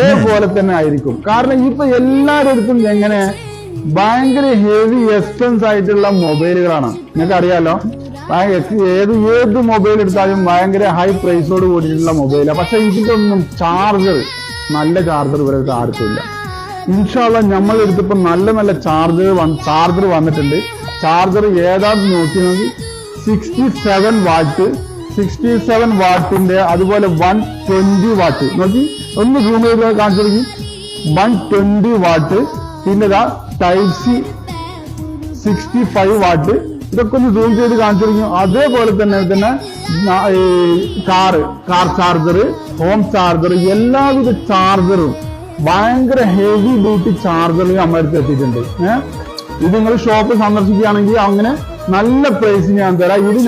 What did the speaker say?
അതേപോലെ തന്നെ ആയിരിക്കും. കാരണം ഇപ്പൊ എല്ലായിടത്തും എങ്ങനെ ഭയങ്കര ഹെവി എക്സ്പെൻസ് ആയിട്ടുള്ള മൊബൈലുകളാണ്. നിങ്ങൾക്ക് അറിയാലോ, ഏത് മൊബൈൽ എടുത്താലും ഭയങ്കര ഹൈ പ്രൈസോട് കൂടിയിട്ടുള്ള മൊബൈലാണ്. പക്ഷെ ഇതിലൊന്നും നല്ല ചാർജർ ഇവരെ ആർക്കുമില്ല. ഇൻഷാ അല്ലാഹ് നമ്മൾ എടുത്തപ്പോ നല്ല ചാർജർ വന്നിട്ടുണ്ട്. ചാർജർ ഏതാന്ന് നോക്കി 67 വാട്ടിന്റെ, അതുപോലെ 120 വാട്ട്. നോക്കി ഒന്ന് സൂം ചെയ്ത് കാണിച്ചു തുടങ്ങി. 120 വാട്ട്. പിന്നെ ടൈപ്പ് സി 65 വാട്ട്. ഇതൊക്കെ ഒന്ന് സൂം ചെയ്ത് കാണിച്ചു തുടങ്ങി. അതേപോലെ തന്നെ കാർ ചാർജർ, ഹോം ചാർജർ, എല്ലാവിധ ചാർജറും ഭയങ്കര ഹെവി ഡ്യൂട്ടി ചാർജർ നമ്മുടെ അടുത്ത് എത്തിയിട്ടുണ്ട്. ഇത് നിങ്ങൾ ഷോപ്പ് സന്ദർശിക്കുകയാണെങ്കിൽ അങ്ങനെ നല്ല പ്രൈസിന് ഞാൻ തരാം. ഇത്